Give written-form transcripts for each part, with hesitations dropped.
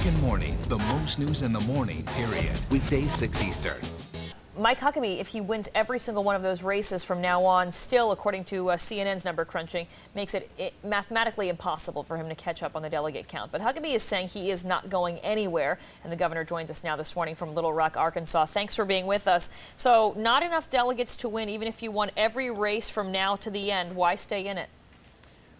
American Morning, the most news in the morning, period. Weekdays 6 Eastern. Mike Huckabee, if he wins every single one of those races from now on, still, according to CNN's number crunching, makes it mathematically impossible for him to catch up on the delegate count. But Huckabee is saying he is not going anywhere, and the governor joins us now this morning from Little Rock, Arkansas. Thanks for being with us. So, not enough delegates to win, even if you won every race from now to the end. Why stay in it?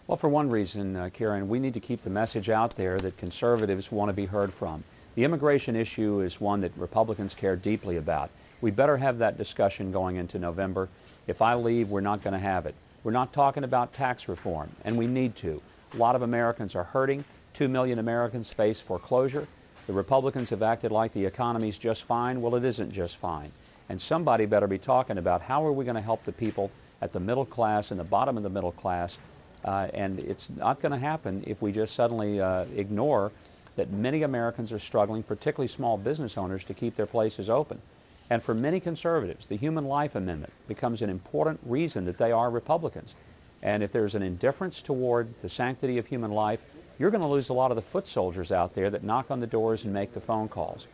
Well, for one reason, Karen, we need to keep the message out there that conservatives want to be heard from. The immigration issue is one that Republicans care deeply about. We better have that discussion going into November. If I leave, we're not going to have it. We're not talking about tax reform, and we need to. A lot of Americans are hurting. 2 million Americans face foreclosure. The Republicans have acted like the economy's just fine. Well, it isn't just fine. And somebody better be talking about how are we going to help the people at the middle class and the bottom of the middle class. And it's not going to happen if we just suddenly ignore that many Americans are struggling, particularly small business owners, to keep their places open. And for many conservatives, the Human Life Amendment becomes an important reason that they are Republicans. And if there's an indifference toward the sanctity of human life, you're going to lose a lot of the foot soldiers out there that knock on the doors and make the phone calls.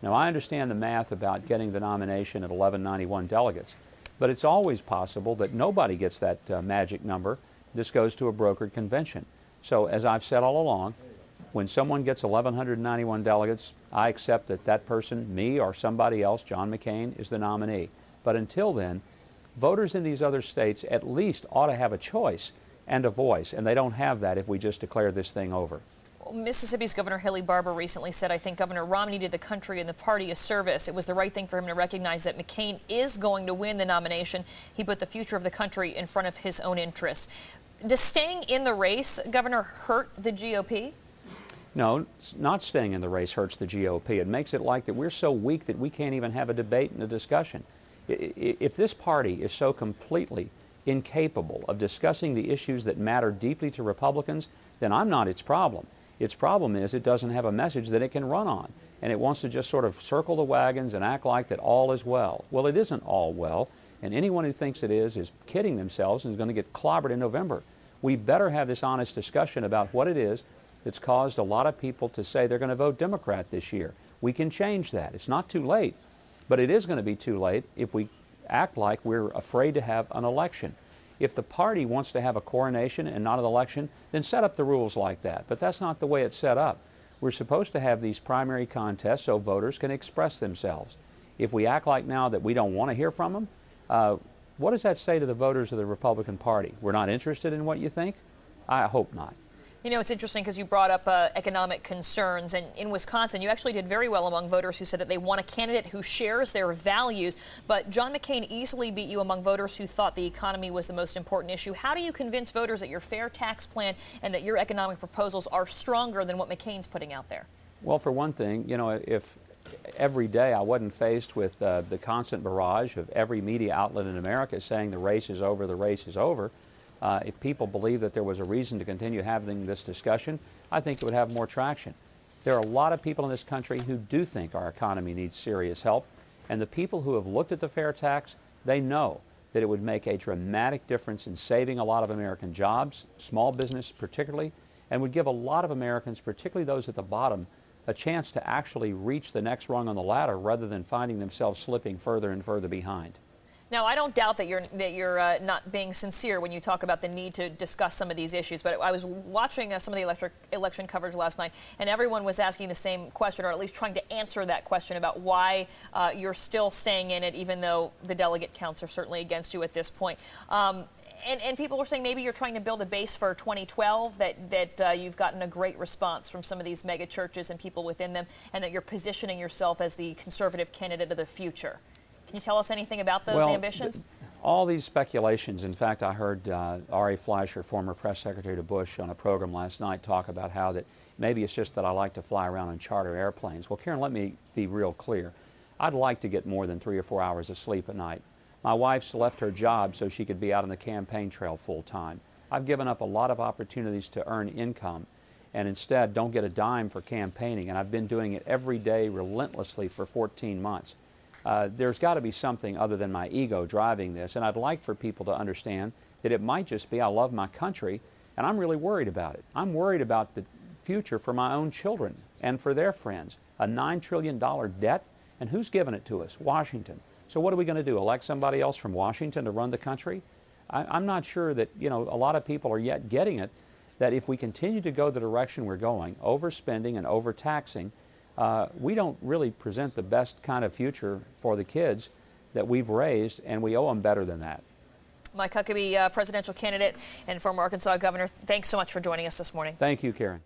Now, I understand the math about getting the nomination at 1191 delegates, but it's always possible that nobody gets that magic number. This goes to a brokered convention. So, as I've said all along, when someone gets 1,191 delegates, I accept that that person, me or somebody else, John McCain, is the nominee. But until then, voters in these other states at least ought to have a choice and a voice, and they don't have that if we just declare this thing over. Mississippi's Governor Haley Barbour recently said, I think Governor Romney did the country and the party a service. It was the right thing for him to recognize that McCain is going to win the nomination. He put the future of the country in front of his own interests. Does staying in the race, Governor, hurt the GOP? No, not staying in the race hurts the GOP. It makes it like that we're so weak that we can't even have a debate and a discussion. If this party is so completely incapable of discussing the issues that matter deeply to Republicans, then I'm not its problem. Its problem is it doesn't have a message that it can run on, and it wants to just sort of circle the wagons and act like that all is well. Well, it isn't all well, and anyone who thinks it is kidding themselves and is going to get clobbered in November. We better have this honest discussion about what it is that's caused a lot of people to say they're going to vote Democrat this year. We can change that. It's not too late, but it is going to be too late if we act like we're afraid to have an election. If the party wants to have a coronation and not an election, then set up the rules like that. But that's not the way it's set up. We're supposed to have these primary contests so voters can express themselves. If we act like now that we don't want to hear from them, what does that say to the voters of the Republican Party? We're not interested in what you think? I hope not. You know, it's interesting because you brought up economic concerns, and in Wisconsin, you actually did very well among voters who said that they want a candidate who shares their values, but John McCain easily beat you among voters who thought the economy was the most important issue. How do you convince voters that your fair tax plan and that your economic proposals are stronger than what McCain's putting out there? Well, for one thing, you know, if every day I wasn't faced with the constant barrage of every media outlet in America saying the race is over, the race is over, if people believe that there was a reason to continue having this discussion, I think it would have more traction. There are a lot of people in this country who do think our economy needs serious help, and the people who have looked at the fair tax, they know that it would make a dramatic difference in saving a lot of American jobs, small business particularly, and would give a lot of Americans, particularly those at the bottom, a chance to actually reach the next rung on the ladder rather than finding themselves slipping further and further behind. Now, I don't doubt that you're not being sincere when you talk about the need to discuss some of these issues, but I was watching some of the election coverage last night, and everyone was asking the same question, or at least trying to answer that question about why you're still staying in it, even though the delegate counts are certainly against you at this point. And people are saying maybe you're trying to build a base for 2012, that you've gotten a great response from some of these mega churches and people within them, and that you're positioning yourself as the conservative candidate of the future. Can you tell us anything about those ambitions? All these speculations. In fact, I heard Ari Fleischer, former press secretary to Bush, on a program last night talk about how that maybe it's just that I like to fly around in charter airplanes. Well, Karen, let me be real clear. I'd like to get more than 3 or 4 hours of sleep at night. My wife's left her job so she could be out on the campaign trail full time. I've given up a lot of opportunities to earn income and instead don't get a dime for campaigning, and I've been doing it every day relentlessly for 14 months. There's got to be something other than my ego driving this, and I'd like for people to understand that it might just be I love my country, and I'm really worried about it. I'm worried about the future for my own children and for their friends. A $9 trillion debt, and who's giving it to us? Washington. So what are we going to do, elect somebody else from Washington to run the country? I'm not sure that, a lot of people are yet getting it, that if we continue to go the direction we're going, overspending and overtaxing, we don't really present the best kind of future for the kids that we've raised, and we owe them better than that. Mike Huckabee, presidential candidate and former Arkansas governor, thanks so much for joining us this morning. Thank you, Karen.